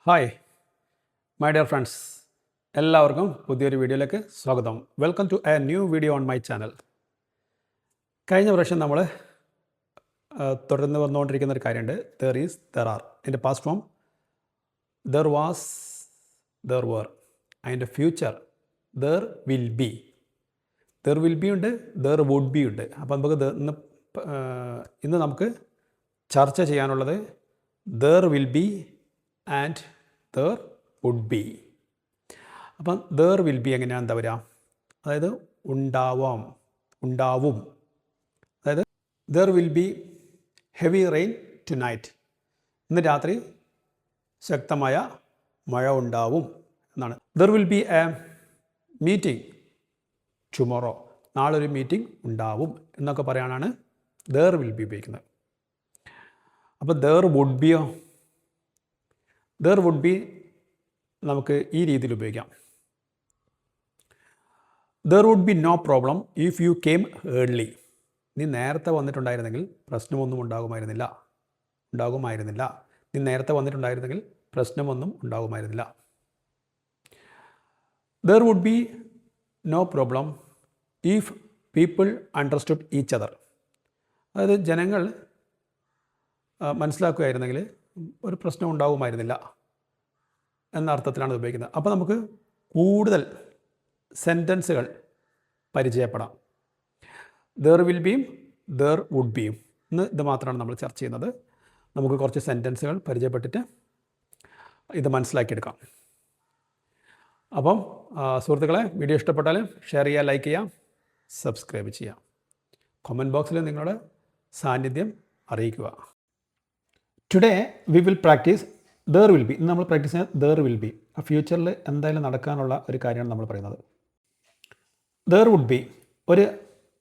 Hi my dear friends, എല്ലാവർക്കും പുതിയൊരു വീഡിയോയിലേക്ക് സ്വാഗതം. Welcome to a new video on my channel. കഴിഞ്ഞ പ്രാവശ്യം നമ്മൾ തുടർന്ന് വന്നുകൊണ്ടിരിക്കുന്ന ഒരു കാര്യമുണ്ട്. There is, there are. അതിൻ്റെ past form there was, there were. അതിൻ്റെ future there will be. There will be ഉണ്ട്, ദർ വുഡ് ബി ഉണ്ട്. അപ്പോൾ നമുക്ക് ഇന്ന് നമുക്ക് ചർച്ച ചെയ്യാനുള്ളത് there will be and there would be. അപ്പം ദർ വിൽ ബി എങ്ങനെയാണ് എന്താ വരിക? അതായത് ഉണ്ടാവും. അതായത് there will be heavy rain tonight. ഇന്ന് രാത്രി ശക്തമായ മഴ ഉണ്ടാവും എന്നാണ്. There will be a meeting tomorrow. നാളെ ഒരു മീറ്റിംഗ് ഉണ്ടാവും എന്നൊക്കെ പറയാനാണ് ദർ വിൽ ബി ഉപയോഗിക്കുന്നത്. അപ്പോൾ ദർ വുഡ് ബിയോ? ദർ വുഡ് ബി നമുക്ക് ഈ രീതിയിൽ ഉപയോഗിക്കാം. There would be no problem if you came early. നീ നേരത്തെ വന്നിട്ടുണ്ടായിരുന്നെങ്കിൽ പ്രശ്നമൊന്നും ഉണ്ടാകുമായിരുന്നില്ല. നീ നേരത്തെ വന്നിട്ടുണ്ടായിരുന്നെങ്കിൽ പ്രശ്നമൊന്നും ഉണ്ടാകുമായിരുന്നില്ല. There would be no problem if people understood each other. അതായത് ജനങ്ങൾ മനസ്സിലാക്കുകയായിരുന്നെങ്കിൽ ഒരു പ്രശ്നം ഉണ്ടാകുമായിരുന്നില്ല എന്ന അർത്ഥത്തിലാണ് ഉപയോഗിക്കുന്നത്. അപ്പോൾ നമുക്ക് കൂടുതൽ സെൻറ്റൻസുകൾ പരിചയപ്പെടാം. ദർ വിൽ ബിയും ദർ വുഡ് ബിയും ഇത് മാത്രമാണ് നമ്മൾ ചർച്ച ചെയ്യുന്നത്. നമുക്ക് കുറച്ച് സെൻറ്റൻസുകൾ പരിചയപ്പെട്ടിട്ട് ഇത് മനസ്സിലാക്കിയെടുക്കാം. അപ്പം സുഹൃത്തുക്കളെ, വീഡിയോ ഇഷ്ടപ്പെട്ടാൽ ഷെയർ ചെയ്യുക, ലൈക്ക് ചെയ്യുക, സബ്സ്ക്രൈബ് ചെയ്യുക. കമൻറ്റ് ബോക്സിൽ നിങ്ങളുടെ സാന്നിധ്യം അറിയിക്കുക. Today we will practice there will B. ഇന്ന് നമ്മൾ പ്രാക്ടീസ് ചെയ്യുന്നത് ദർ വിൽ ബി. ആ ഫ്യൂച്ചറിൽ എന്തായാലും നടക്കാനുള്ള ഒരു കാര്യമാണ് നമ്മൾ പറയുന്നത്. ദർ വുഡ് ബി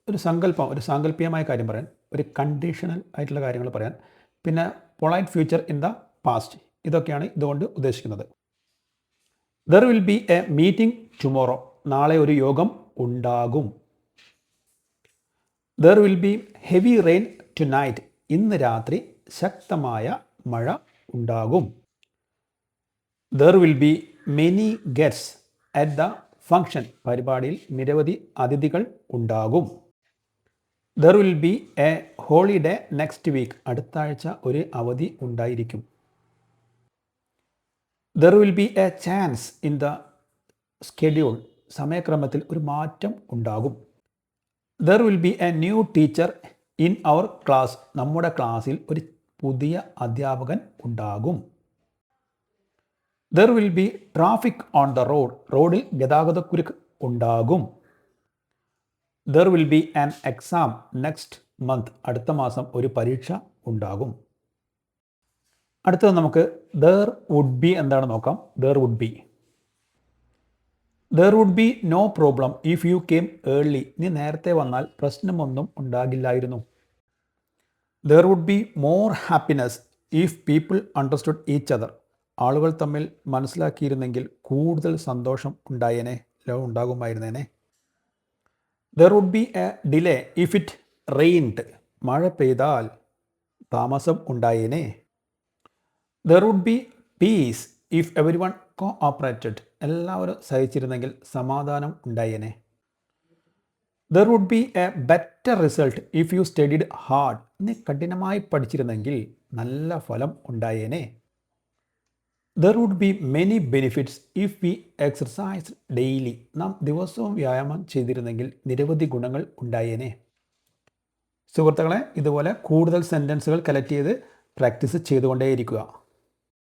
ഒരു സങ്കല്പം, ഒരു സാങ്കല്പികമായ കാര്യം പറയാൻ, ഒരു കണ്ടീഷണൽ ആയിട്ടുള്ള കാര്യങ്ങൾ പറയാൻ, പിന്നെ polite future in the past. ഇതൊക്കെയാണ് ഇതുകൊണ്ട് ഉദ്ദേശിക്കുന്നത്. There will be a meeting tomorrow. നാളെ ഒരു യോഗം ഉണ്ടാകും. There will be heavy rain tonight. ഇന്ന് രാത്രി ശക്തമായ മഴ ഉണ്ടാകും. There will be many guests at the function. പരിപാടിയിൽ നിരവധി അതിഥികൾ ഉണ്ടാകും. There will be a holiday next week. അടുത്ത ആഴ്ച ഒരു അവധി ഉണ്ടായിരിക്കും. There will be a change in the schedule. സമയക്രമത്തിൽ ഒരു മാറ്റം ഉണ്ടാകും. There will be a new teacher in our class. നമ്മുടെ ക്ലാസ്സിൽ ഒരു പുതിയ അധ്യാപകൻ ഉണ്ടാകും. There will be traffic on the road. റോഡിൽ ഗതാഗതക്കുരുക്ക് ഉണ്ടാകും. There will be an exam next month. അടുത്ത മാസം ഒരു പരീക്ഷ ഉണ്ടാകും. അടുത്തത് നമുക്ക് ദർ വുഡ് ബി എന്താണെന്ന് നോക്കാം. There would be there would be no problem if you came early. നീ നേരത്തെ വന്നാൽ പ്രശ്നമൊന്നും ഉണ്ടാകില്ലായിരുന്നു. There would be more happiness if people understood each other. ആളുകൾ തമ്മിൽ മനസ്സിലാക്കിയിരുന്നെങ്കിൽ കൂടുതൽ സന്തോഷം ഉണ്ടാകുമായിരുന്നേനെ. There would be a delay if it rained. മഴ പെയ്താൽ താമസം ഉണ്ടായേനെ. There would be peace if everyone cooperated. എല്ലാവരും സഹിച്ചിരുന്നെങ്കിൽ സമാധാനം ഉണ്ടായേനെ. There would be a better result if you studied hard. നീ കഠിനമായി പഠിച്ചിരുന്നെങ്കിൽ നല്ല ഫലം ഉണ്ടായേനെ. There would be many benefits if we exercise daily. നാം ദിവസവും വ്യായാമം ചെയ്തിരുന്നെങ്കിൽ നിരവധി ഗുണങ്ങൾ ഉണ്ടായേനെ. സുഹൃത്തുക്കളെ, ഇതുപോലെ കൂടുതൽ സെൻറ്റൻസുകൾ കളക്ട് ചെയ്ത് പ്രാക്ടീസ് ചെയ്തുകൊണ്ടേയിരിക്കുക.